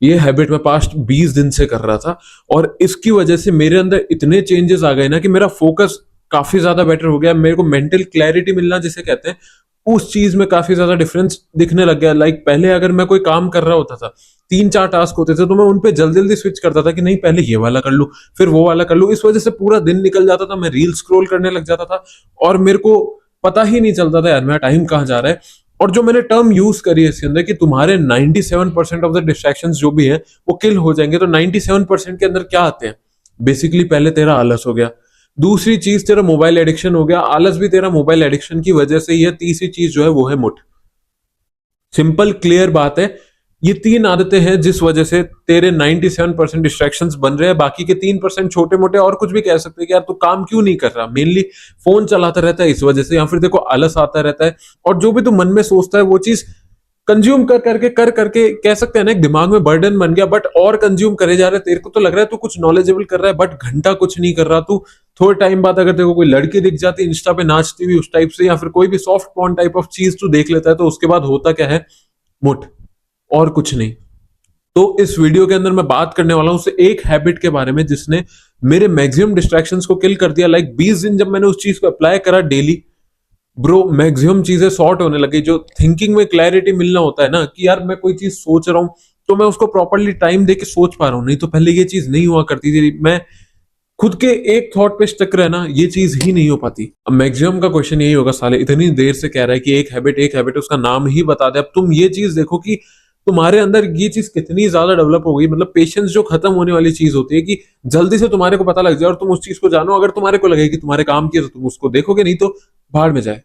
ये हैबिट मैं पास्ट 20 दिन से कर रहा था और इसकी वजह से मेरे अंदर इतने चेंजेस आ गए ना कि मेरा फोकस काफी ज्यादा बेटर हो गया। मेरे को मेंटल क्लैरिटी मिलना जिसे कहते हैं, उस चीज में काफी ज्यादा डिफरेंस दिखने लग गया। लाइक पहले अगर मैं कोई काम कर रहा होता था, 3-4 टास्क होते थे, तो मैं उन पे जल्दी जल्दी स्विच करता था कि नहीं पहले ये वाला कर लूं फिर वो वाला कर लूं। इस वजह से पूरा दिन निकल जाता था, मैं रील स्क्रॉल करने लग जाता था और मेरे को पता ही नहीं चलता था यार मेरा टाइम कहाँ जा रहा है। और जो मैंने टर्म यूज करी है इसके अंदर कि तुम्हारे 97% ऑफ द डिस्ट्रैक्शंस जो भी है वो किल हो जाएंगे, तो 97% के अंदर क्या आते हैं? बेसिकली पहले तेरा आलस हो गया, दूसरी चीज तेरा मोबाइल एडिक्शन हो गया, आलस भी तेरा मोबाइल एडिक्शन की वजह से ही है, तीसरी चीज जो है वो है मुठ। सिंपल क्लियर बात है, ये 3 आदतें हैं जिस वजह से तेरे 97% डिस्ट्रैक्शंस बन रहे हैं। बाकी के 3% छोटे मोटे और कुछ भी कह सकते हैं कि यार तू काम क्यों नहीं कर रहा, मेनली फोन चलाता रहता है इस वजह से, या फिर देखो आलस आता रहता है। और जो भी तू मन में सोचता है वो चीज कंज्यूम कर करके कह सकते हैं ना, एक दिमाग में बर्डन बन गया, बट और कंज्यूम करे जा रहा है। तेरे को तो लग रहा है तू कुछ नॉलेजेबल कर रहा है, बट घंटा कुछ नहीं कर रहा तू। थोड़े टाइम बाद अगर तेरे को कोई लड़की दिख जाती इंस्टा पे नाचती हुई उस टाइप से, या फिर कोई भी सॉफ्ट पॉर्न टाइप ऑफ चीज तू देख लेता है, तो उसके बाद होता क्या है? मुठ, और कुछ नहीं। तो इस वीडियो के अंदर मैं बात करने वाला हूं उस एक हैबिट के बारे में जिसने मेरे मैक्सिमम डिस्ट्रैक्शंस को किल कर दिया। लाइक 20 दिन जब मैंने उस चीज को अप्लाई करा डेली, ब्रो मैक्सिमम चीजें सॉर्ट होने लगी। जो थिंकिंग में क्लैरिटी मिलना होता है ना कि यार मैं कोई चीज सोच रहा हूं तो मैं उसको प्रॉपरली टाइम दे के सोच पा रहा हूं, नहीं तो पहले ये चीज नहीं हुआ करती थी। मैं खुद के एक थॉट पे स्टक रहना, ये चीज ही नहीं हो पाती। अब मैक्सिमम का क्वेश्चन यही होगा, साले इतनी देर से कह रहा है कि एक हैबिट उसका नाम ही बता दे। अब तुम ये चीज देखो कि तुम्हारे अंदर ये चीज कितनी ज्यादा डेवलप हो गई। मतलब पेशेंस जो खत्म होने वाली चीज होती है कि जल्दी से तुम्हारे को पता लग जाए और तुम उस चीज को जानो। अगर तुम्हारे को लगे कि तुम्हारे काम की है तो तुम उसको देखोगे, नहीं तो भाड़ में जाए।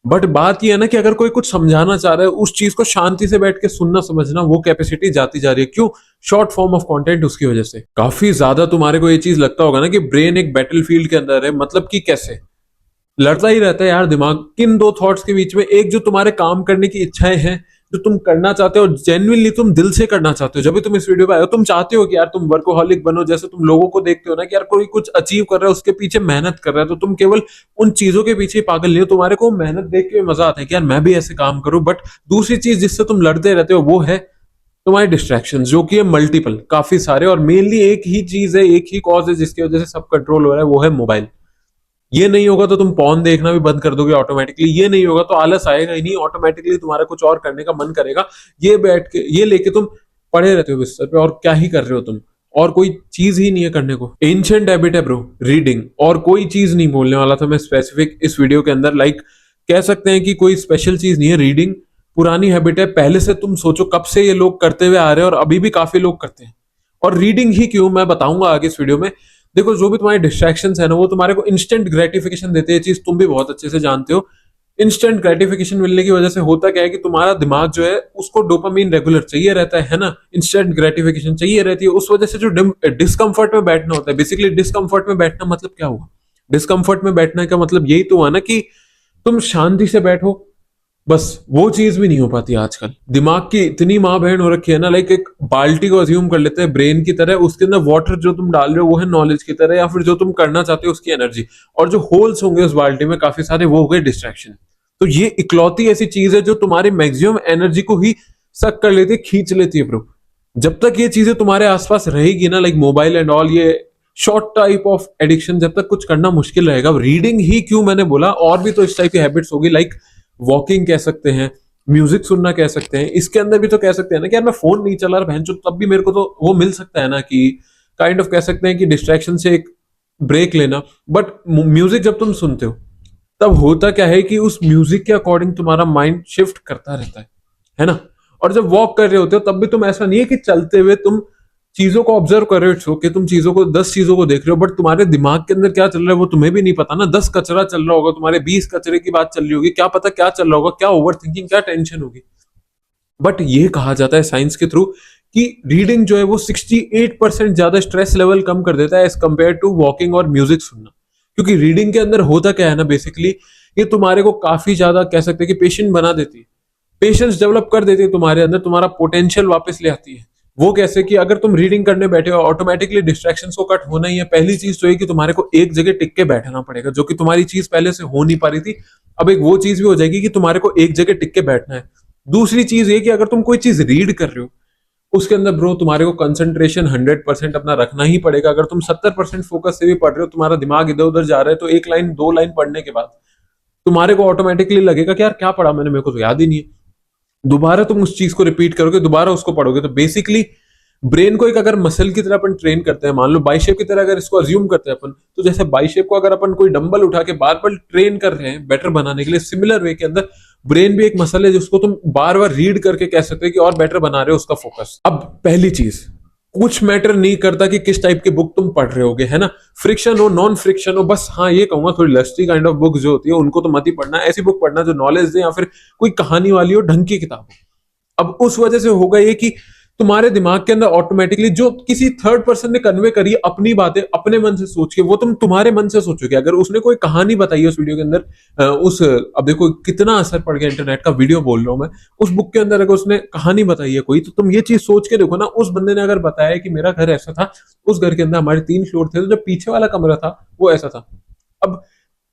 बट बात यह है ना कि अगर कोई कुछ समझाना चाह रहा है, उस चीज को शांति से बैठ के सुनना समझना, वो कैपेसिटी जाती जा रही है। क्यों? शॉर्ट फॉर्म ऑफ कंटेंट उसकी वजह से काफी ज्यादा तुम्हारे को ये चीज लगता होगा ना कि ब्रेन एक बैटलफील्ड के अंदर है। मतलब कि कैसे लड़ता ही रहता है यार दिमाग किन दो थॉट्स के बीच में। एक जो तुम्हारे काम करने की इच्छाएं हैं, जो तुम करना चाहते हो, जेन्युइनली तुम दिल से करना चाहते हो। जब भी तुम इस वीडियो पे आए हो, तुम चाहते हो कि यार तुम वर्कोहॉलिक बनो। जैसे तुम लोगों को देखते हो ना कि यार कोई कुछ अचीव कर रहा है, उसके पीछे मेहनत कर रहा है, तो तुम केवल उन चीजों के पीछे पागल नहीं हो। तुम्हारे को मेहनत देख के मजा आता है कि यार मैं भी ऐसे काम करूं। बट दूसरी चीज जिससे तुम लड़ते रहते हो वो है तुम्हारे डिस्ट्रैक्शन, जो कि है मल्टीपल, काफी सारे। और मेनली एक ही चीज है, एक ही कॉज है जिसकी वजह से सब कंट्रोल हो रहा है, वो है मोबाइल। ये नहीं होगा तो तुम पॉन देखना भी बंद कर दोगे ऑटोमेटिकली। ये नहीं होगा तो आलस आएगा ही नहीं, ऑटोमेटिकली तुम्हारा कुछ और करने का मन करेगा। ये बैठ के ये लेके तुम पड़े रहते हो बिस्तर पे, और क्या ही कर रहे हो तुम, और कोई चीज ही नहीं है करने को। एंशिएंट हैबिट है ब्रो, रीडिंग। और कोई चीज नहीं बोलने वाला था मैं स्पेसिफिक इस वीडियो के अंदर। लाइक कह सकते हैं कि कोई स्पेशल चीज नहीं है, रीडिंग पुरानी हैबिट है। पहले से तुम सोचो कब से ये लोग करते हुए आ रहे हैं और अभी भी काफी लोग करते हैं। और रीडिंग ही क्यों, मैं बताऊंगा आगे इस वीडियो में। देखो जो भी तुम्हारे डिस्ट्रैक्शंस है ना, वो तुम्हारे को इंस्टेंट ग्रेटिफिकेशन देते हैं, चीज तुम भी बहुत अच्छे से जानते हो। इंस्टेंट ग्रेटिफिकेशन मिलने की वजह से होता क्या है कि तुम्हारा दिमाग जो है उसको डोपामीन रेगुलर चाहिए रहता है ना, इंस्टेंट ग्रेटिफिकेशन चाहिए रहती है। उस वजह से जो डिस्कंफर्ट में बैठना होता है, बेसिकली डिस्कंफर्ट में बैठना मतलब क्या हुआ? डिस्कंफर्ट में बैठने का मतलब यही तो हुआ ना कि तुम शांति से बैठो। बस वो चीज भी नहीं हो पाती आजकल। दिमाग की इतनी माँ बहन हो रखी है ना, लाइक एक बाल्टी को अज्यूम कर लेते हैं ब्रेन की तरह, उसके अंदर वाटर जो तुम डाल रहे हो वो है नॉलेज की तरह, या फिर जो तुम करना चाहते हो उसकी एनर्जी। और जो होल्स होंगे उस बाल्टी में काफी सारे, वो हो गए डिस्ट्रैक्शन। तो ये इकलौती ऐसी चीज है जो तुम्हारी मैक्सिमम एनर्जी को ही सक कर लेती है, खींच लेती है ब्रो। जब तक ये चीजें तुम्हारे आसपास रहेगी ना, लाइक मोबाइल एंड ऑल, ये शॉर्ट टाइप ऑफ एडिक्शन, जब तक कुछ करना मुश्किल रहेगा। रीडिंग ही क्यों मैंने बोला, और भी तो इस टाइप की हैबिट्स होगी, लाइक वॉकिंग कह सकते हैं, म्यूजिक सुनना कह सकते हैं। इसके अंदर भी तो कह सकते हैं ना कि यार मैं फोन नहीं चला रहा बहनचोद, तब भी मेरे को तो वो मिल सकता है ना कि काइंड ऑफ कह सकते हैं कि डिस्ट्रैक्शन से एक ब्रेक लेना। बट म्यूजिक जब तुम सुनते हो तब होता क्या है कि उस म्यूजिक के अकॉर्डिंग तुम्हारा माइंड शिफ्ट करता रहता है ना। और जब वॉक कर रहे होते हो तब भी तुम, ऐसा नहीं है कि चलते हुए तुम चीजों को ऑब्जर्व कर रहे हो कि तुम चीजों को 10 चीजों को देख रहे हो, बट तुम्हारे दिमाग के अंदर क्या चल रहा है वो तुम्हें भी नहीं पता ना। 10 कचरा चल रहा होगा, तुम्हारे 20 कचरे की बात चल रही होगी, क्या पता क्या चल रहा होगा, क्या ओवर थिंकिंग, क्या टेंशन होगी। बट ये कहा जाता है साइंस के थ्रू कि रीडिंग जो है वो 68% ज्यादा स्ट्रेस लेवल कम कर देता है एज कंपेयर टू वॉकिंग और म्यूजिक सुनना। क्योंकि रीडिंग के अंदर होता क्या है ना, बेसिकली ये तुम्हारे को काफी ज्यादा कह सकते हैं कि पेशेंट बना देती है, पेशेंस डेवलप कर देती है तुम्हारे अंदर, तुम्हारा पोटेंशियल वापस ले आती है। वो कैसे कि अगर तुम रीडिंग करने बैठे हो, ऑटोमेटिकली डिस्ट्रैक्शंस को कट होना ही है। पहली चीज तो ये कि तुम्हारे को एक जगह टिक के बैठना पड़ेगा, जो कि तुम्हारी चीज पहले से हो नहीं पा रही थी। अब एक वो चीज भी हो जाएगी कि तुम्हारे को एक जगह टिक के बैठना है। दूसरी चीज ये कि अगर तुम कोई चीज रीड कर रहे हो, उसके अंदर ब्रो तुम्हारे को कंसंट्रेशन 100% अपना रखना ही पड़ेगा। अगर तुम 70% फोकस से भी पढ़ रहे हो, तुम्हारा दिमाग इधर उधर जा रहा है, तो एक लाइन दो लाइन पढ़ने के बाद तुम्हारे को ऑटोमेटिकली लगेगा कि यार क्या पढ़ा मैंने, मेरे को तो याद ही नहीं है। दोबारा तुम उस चीज को रिपीट करोगे, दोबारा उसको पढ़ोगे। तो बेसिकली ब्रेन को एक अगर मसल की तरह अपन ट्रेन करते हैं, मान लो बाइसेप की तरह अगर इसको अज्यूम करते हैं अपन, तो जैसे बाइसेप को अगर अपन कोई डंबल उठा के बार बार ट्रेन कर रहे हैं बेटर बनाने के लिए, सिमिलर वे के अंदर ब्रेन भी एक मसल है जिसको तुम बार बार रीड करके कह सकते हो कि और बेटर बना रहे हो उसका फोकस। अब पहली चीज, कुछ मैटर नहीं करता कि किस टाइप की बुक तुम पढ़ रहे होगे, है ना, फ्रिक्शन हो नॉन फ्रिक्शन हो, बस हाँ ये कहूंगा थोड़ी लस्टी काइंड ऑफ बुक जो होती है उनको तो मत ही पढ़ना। ऐसी बुक पढ़ना जो नॉलेज दे या फिर कोई कहानी वाली हो, ढंग की किताब हो। अब उस वजह से होगा ये कि तुम्हारे दिमाग के अंदर ऑटोमेटिकली जो किसी थर्ड पर्सन ने कन्वे करी अपनी बातें अपने मन से सोच के, वो तुम तुम्हारे मन से सोचोगे। अगर उसने कोई कहानी बताई है उस वीडियो के अंदर, अब देखो कितना असर पड़ गया इंटरनेट का, वीडियो बोल रहा हूं मैं, उस बुक के अंदर अगर उसने कहानी बताई है कोई, तो तुम ये चीज सोच के देखो ना, उस बंदे ने अगर बताया कि मेरा घर ऐसा था, उस घर के अंदर हमारे 3 फ्लोर थे, तो जो पीछे वाला कमरा था वो ऐसा था। अब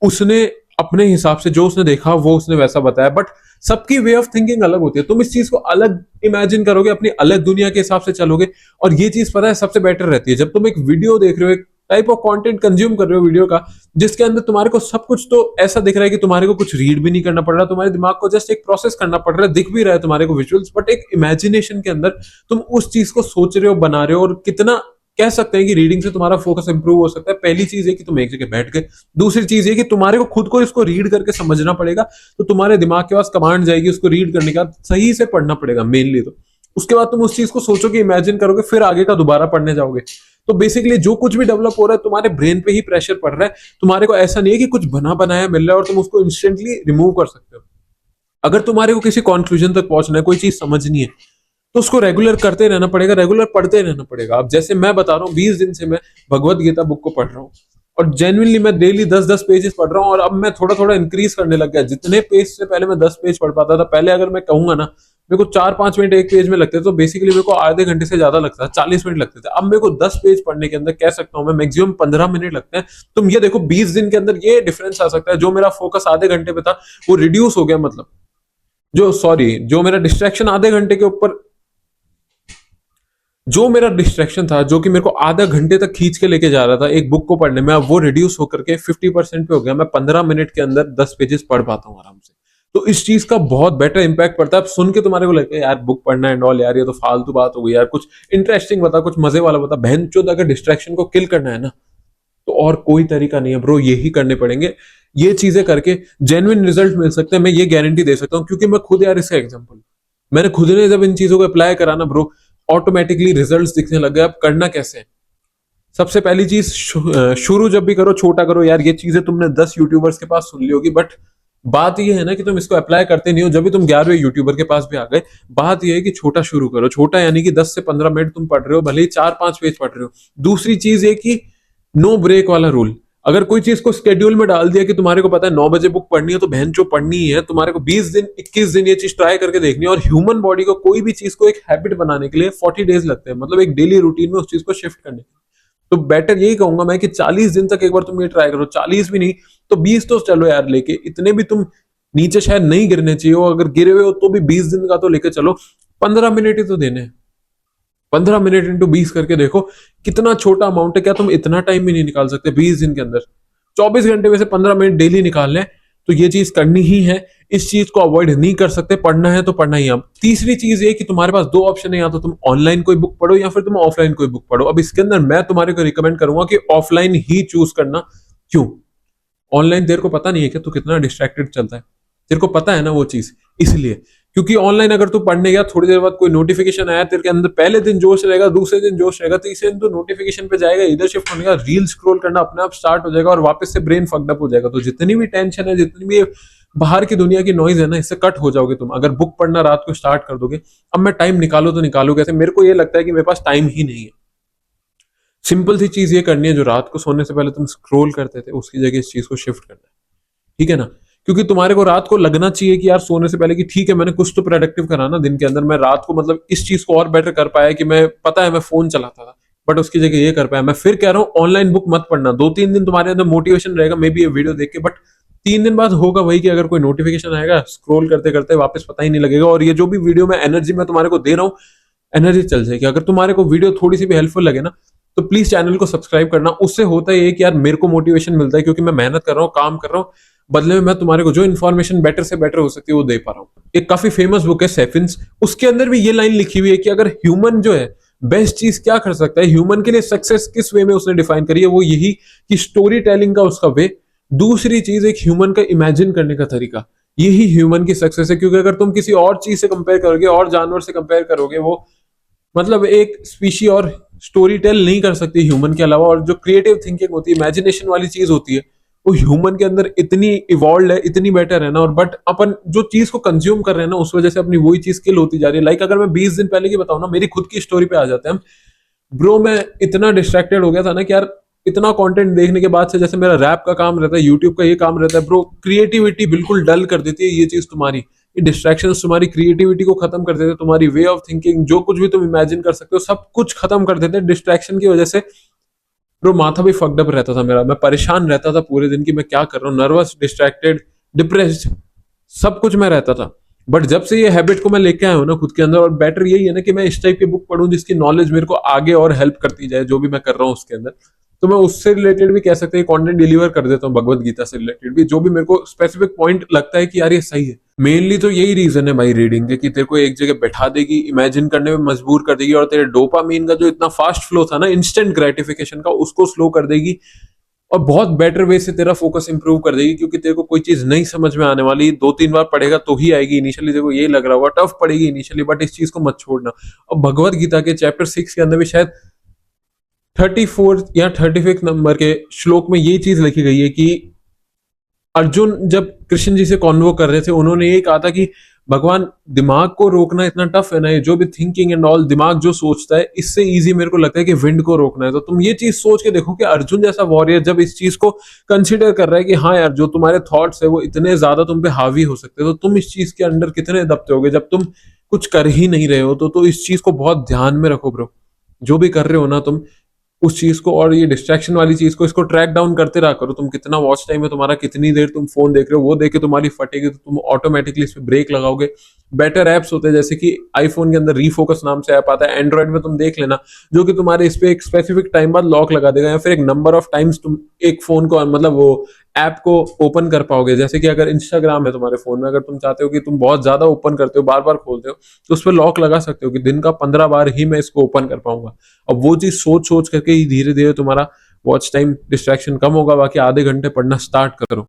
उसने अपने हिसाब से जो उसने देखा वो उसने वैसा बताया, बट सबकी वे ऑफ थिंकिंग अलग होती है। तुम इस चीज को अलग इमेजिन करोगे, अपनी अलग दुनिया के हिसाब से चलोगे, और ये चीज पता है सबसे बेटर रहती है जब तुम एक वीडियो देख रहे हो, एक टाइप ऑफ कंटेंट कंज्यूम कर रहे हो वीडियो का, जिसके अंदर तुम्हारे को सब कुछ तो ऐसा दिख रहा है कि तुम्हारे को कुछ रीड भी नहीं करना पड़ रहा, तुम्हारे दिमाग को जस्ट एक प्रोसेस करना पड़ रहा है, दिख भी रहा है तुम्हारे को विजुअल्स, बट एक इमेजिनेशन के अंदर तुम उस चीज को सोच रहे हो, बना रहे हो, और कितना कह सकते हैं कि रीडिंग से तुम्हारा फोकस इंप्रूव हो सकता है। पहली चीज है कि तुम एक जगह बैठ गए, दूसरी चीज है कि तुम्हारे को खुद को इसको रीड करके समझना पड़ेगा, तो तुम्हारे दिमाग के पास कमांड जाएगी, उसको रीड करने के बाद सही से पढ़ना पड़ेगा मेनली। तो उसके बाद तुम उस चीज को सोचोगे, इमेजिन करोगे, फिर आगे का दोबारा पढ़ने जाओगे। तो बेसिकली जो कुछ भी डेवलप हो रहा है तुम्हारे ब्रेन पे ही प्रेशर पड़ रहा है, तुम्हारे को ऐसा नहीं है कि कुछ बना बनाया मिल रहा है और तुम उसको इंस्टेंटली रिमूव कर सकते हो। अगर तुम्हारे को किसी कंक्लूजन तक पहुंचना है, कोई चीज समझनी है, तो उसको रेगुलर करते रहना पड़ेगा, रेगुलर पढ़ते रहना पड़ेगा। अब जैसे मैं बता रहा हूँ 20 दिन से मैं भगवत गीता बुक को पढ़ रहा हूँ, और जेन्युइनली मैं डेली 10-10 पेजेस पढ़ रहा हूँ, और अब मैं थोड़ा थोड़ा इंक्रीज करने लग गया। जितने पेज से पहले मैं 10 पेज पढ़ पाता था, पहले अगर मैं कहूंगा ना मेरे को 4-5 मिनट एक पेज में लगते थे, तो बेसिकली मेरे को आधे घंटे से ज्यादा लगता था, 40 मिनट लगते थे। अब मेरे को 10 पेज पढ़ने के अंदर कह सकता हूँ मैं मैक्सिमम 15 मिनट लगते हैं। तुम ये देखो 20 दिन के अंदर ये डिफरेंस आ सकता है। जो मेरा फोकस आधे घंटे पे था वो रिड्यूस हो गया, मतलब जो मेरा डिस्ट्रैक्शन आधे घंटे के ऊपर, जो मेरा डिस्ट्रैक्शन था, जो कि मेरे को आधा घंटे तक खींच के लेके जा रहा था एक बुक को पढ़ने में, अब वो रिड्यूस होकर के 50% पे हो गया। मैं 15 मिनट के अंदर 10 पेजेस पढ़ पाता हूँ आराम से। तो इस चीज का बहुत बेटर इंपैक्ट पड़ता है। अब सुन के तुम्हारे को लगता है यार बुक पढ़ना एंड ऑल, यार ये तो फालतू बात हो गई यार, कुछ इंटरेस्टिंग बता, कुछ मजे वाला बता। बहनचोद अगर डिस्ट्रैक्शन को किल करना है ना, तो और कोई तरीका नहीं है ब्रो, यही करने पड़ेंगे। ये चीजें करके जेन्युइन रिजल्ट मिल सकते हैं, मैं ये गारंटी दे सकता हूँ, क्योंकि मैं खुद यार इसका एग्जांपल, मैंने खुद ने जब इन चीजों को अप्लाई करा ना ब्रो, ऑटोमेटिकली रिजल्ट्स दिखने लग गए। अब करना कैसे है, सबसे पहली चीज, शुरू जब भी करो छोटा करो। यार ये चीजें तुमने 10 यूट्यूबर्स के पास सुन ली होगी, बट बात ये है ना कि तुम इसको अप्लाई करते नहीं हो। जब भी तुम 11वें यूट्यूबर के पास भी आ गए, बात ये है कि छोटा शुरू करो। छोटा यानी कि 10 से 15 मिनट तुम पढ़ रहे हो, भले ही 4-5 पेज पढ़ रहे हो। दूसरी चीज ये कि नो ब्रेक वाला रूल। अगर कोई चीज को स्केड्यूल में डाल दिया कि तुम्हारे को पता है 9 बजे बुक पढ़नी है, तो बहन चो पढ़नी ही है। तुम्हारे को 20 दिन 21 दिन ये चीज ट्राई करके देखनी है। और ह्यूमन बॉडी को कोई भी चीज को एक हैबिट बनाने के लिए 40 डेज लगते हैं, मतलब एक डेली रूटीन में उस चीज को शिफ्ट करने के। तो बेटर यही कहूंगा मैं कि 40 दिन तक एक बार तुम ये ट्राई करो। 40 भी नहीं तो 20 तो चलो यार लेके, इतने भी तुम नीचे शायद नहीं गिरने चाहिए हो, अगर गिरे हुए हो तो भी 20 दिन का तो लेके चलो। 15 मिनट ही तो देने हैं, 15 मिनट इंटू 20 करके देखो कितना छोटा अमाउंट है। क्या तुम इतना टाइम भी नहीं निकाल सकते 20 दिन के अंदर? 24 घंटे में से 15 मिनट डेली निकाल लें, तो ये चीज करनी ही है। इस चीज को अवॉइड नहीं कर सकते, पढ़ना है तो पढ़ना ही। अब तीसरी चीज ये कि तुम्हारे पास दो ऑप्शन है, या तो तुम ऑनलाइन कोई बुक पढ़ो या फिर तुम ऑफलाइन कोई बुक पढ़ो। अब इसके अंदर मैं तुम्हारे को रिकमेंड करूंगा कि ऑफलाइन ही चूज करना। क्यों? ऑनलाइन तेरे को पता नहीं है कि तू कितना डिस्ट्रैक्टेड चलता है, तेरे को पता है ना वो चीज, इसलिए। क्योंकि ऑनलाइन अगर तू पढ़ने गया, थोड़ी देर बाद कोई नोटिफिकेशन आया, तेरे के अंदर पहले दिन जोश रहेगा, दूसरे दिन जोश रहेगा, तीसरे दिन तो नोटिफिकेशन पे जाएगा, इधर शिफ्ट होने का, रील स्क्रॉल करना अपने आप स्टार्ट हो जाएगा और वापस से ब्रेन फक्ड अप हो जाएगा। तो जितनी भी टेंशन है, जितनी भी बाहर की दुनिया की नॉइज है ना, इससे कट हो जाओगे तुम अगर बुक पढ़ना रात को स्टार्ट कर दोगे। अब मैं टाइम निकालो तो निकालो कैसे? मेरे को ये लगता है कि मेरे पास टाइम ही नहीं है। सिंपल सी चीज ये करनी है, जो रात को सोने से पहले तुम स्क्रॉल करते थे उसकी जगह इस चीज को शिफ्ट करना है, ठीक है ना? क्योंकि तुम्हारे को रात को लगना चाहिए कि यार सोने से पहले कि ठीक है मैंने कुछ तो प्रोडक्टिव करा ना दिन के अंदर, मैं रात को मतलब इस चीज को और बेटर कर पाया कि मैं, पता है मैं फोन चलाता था बट उसकी जगह ये कर पाया। मैं फिर कह रहा हूँ ऑनलाइन बुक मत पढ़ना। 2-3 दिन तुम्हारे अंदर मोटिवेशन रहेगा मे बी ये वीडियो देख के, बट 3 दिन बाद होगा वही कि अगर कोई नोटिफिकेशन आएगा, स्क्रॉल करते करते वापस पता ही नहीं लगेगा। और ये जो भी वीडियो में एनर्जी मैं तुम्हारे को दे रहा हूँ, एनर्जी चल जाएगी। अगर तुम्हारे को वीडियो थोड़ी सी भी हेल्पफुल लगे ना, तो प्लीज चैनल को सब्सक्राइब करना। उससे होता है कि यार मेरे को मोटिवेशन मिलता है, क्योंकि मैं मेहनत कर रहा हूँ, काम कर रहा हूँ, बदले में मैं तुम्हारे को जो इन्फॉर्मेशन बेटर से बेटर हो सकती है वो दे पा रहा हूँ। एक काफी फेमस बुक है सेफिन्स, उसके अंदर भी ये लाइन लिखी हुई है कि अगर ह्यूमन जो है बेस्ट चीज क्या कर सकता है, ह्यूमन के लिए सक्सेस किस वे में उसने डिफाइन करी है, वो यही कि स्टोरी टेलिंग का उसका वे। दूसरी चीज एक ह्यूमन का इमेजिन करने का तरीका, यही ह्यूमन की सक्सेस है। क्योंकि अगर तुम किसी और चीज से कंपेयर करोगे और जानवर से कंपेयर करोगे, वो मतलब एक स्पीशी और स्टोरी टेल नहीं कर सकती ह्यूमन के अलावा। और जो क्रिएटिव थिंकिंग होती है, इमेजिनेशन वाली चीज होती है, वो ह्यूमन के अंदर इतनी इवॉल्व है, इतनी बेटर है ना। और बट अपन जो चीज को कंज्यूम कर रहे हैं ना, उस वजह से अपनी वही चीज किल होती जा रही है। लाइक अगर मैं 20 दिन पहले की बताऊं ना, मेरी खुद की स्टोरी पे आ जाते हैं हम। ब्रो मैं इतना डिस्ट्रैक्टेड हो गया था ना कि यार इतना कंटेंट देखने के बाद से, जैसे मेरा रैप का काम रहता है, यूट्यूब का ये काम रहता है, ब्रो क्रिएटिविटी बिल्कुल डल कर देती है ये चीज तुम्हारी। ये डिस्ट्रैक्शंस तुम्हारी क्रिएटिविटी को खत्म कर देते हैं, तुम्हारी वे ऑफ थिंकिंग, जो कुछ भी तुम इमेजिन कर सकते हो सब कुछ खत्म कर देते हैं डिस्ट्रैक्शन की वजह से। ब्रो माथा भी फक्ड अप रहता था मेरा, मैं परेशान रहता था पूरे दिन की मैं क्या कर रहा हूँ, नर्वस, डिस्ट्रैक्टेड, डिप्रेस्ड, सब कुछ मैं रहता था। बट जब से ये हैबिट को मैं लेके आया हूँ ना खुद के अंदर, और बेटर यही है ना कि मैं इस टाइप की बुक पढूं जिसकी नॉलेज मेरे को आगे और हेल्प करती जाए जो भी मैं कर रहा हूँ उसके अंदर। तो मैं उससे रिलेटेड भी कह सकते हैं कंटेंट डिलीवर कर देता हूँ, भगवत गीता से रिलेटेड भी, जो भी मेरे को स्पेसिफिक पॉइंट लगता है कि यार ये सही है। मेनली तो यही रीजन है भाई रीडिंग के, कि तेरे को एक जगह बैठा देगी, इमेजिन करने में मजबूर कर देगी, और तेरे डोपामीन का जो इतना फास्ट फ्लो था ना इंस्टेंट ग्रेटिफिकेशन का, उसको स्लो कर देगी। और बहुत बेटर वे से तेरा फोकस इंप्रूव कर देगी, क्योंकि तेरे को कोई चीज नहीं समझ में आने वाली, 2-3 बार पढ़ेगा तो ही आएगी। इनिशियली तेरे को यही लग रहा होगा टफ पड़ेगी इनिशियली, बट इस चीज को मत छोड़ना। और भगवत गीता के चैप्टर 6 के अंदर भी शायद 34 या 35 नंबर के श्लोक में ये चीज लिखी गई है कि अर्जुन जब कृष्ण जी से कॉन्वो कर रहे थे, उन्होंने ये कहा था कि भगवान दिमाग को रोकना इतना टफ है ना, ये जो भी थिंकिंग एंड ऑल, दिमाग जो सोचता है, इससे इजी मेरे को लगता है कि विंड को रोकना है। तो तुम ये चीज सोच के देखो कि अर्जुन जैसा वॉरियर जब इस चीज को कंसिडर कर रहा है कि हाँ यार जो तुम्हारे थॉट्स है वो इतने ज्यादा तुम पे हावी हो सकते हैं, तो तुम इस चीज के अंदर कितने दबते होगे जब तुम कुछ कर ही नहीं रहे हो। तो इस चीज को बहुत ध्यान में रखो ब्रो, जो भी कर रहे हो ना तुम, उस चीज को और ये डिस्ट्रैक्शन वाली चीज को, इसको ट्रैक डाउन करते रहा करो। तुम कितना वॉच टाइम है तुम्हारा, कितनी देर तुम फोन देख रहे हो, वो देख के तुम्हारी फटेगी तो तुम ऑटोमेटिकली इस पे ब्रेक लगाओगे। बेटर एप्स होते हैं, जैसे कि आईफोन के अंदर रीफोकस नाम से ऐप आता है, एंड्रॉइड में तुम देख लेना, जो कि तुम्हारे इस पे एक स्पेसिफिक टाइम बाद लॉक लगा देगा, या फिर एक नंबर ऑफ टाइम्स तुम एक फोन को मतलब वो ऐप को ओपन कर पाओगे। जैसे कि अगर इंस्टाग्राम है तुम्हारे फोन में, अगर तुम चाहते हो कि तुम बहुत ज्यादा ओपन करते हो, बार बार खोलते हो, तो उस पर लॉक लगा सकते हो कि दिन का 15 बार ही मैं इसको ओपन कर पाऊंगा। अब वो चीज सोच सोच करके ही धीरे धीरे तुम्हारा वॉच टाइम डिस्ट्रैक्शन कम होगा। बाकी आधे घंटे पढ़ना स्टार्ट करो।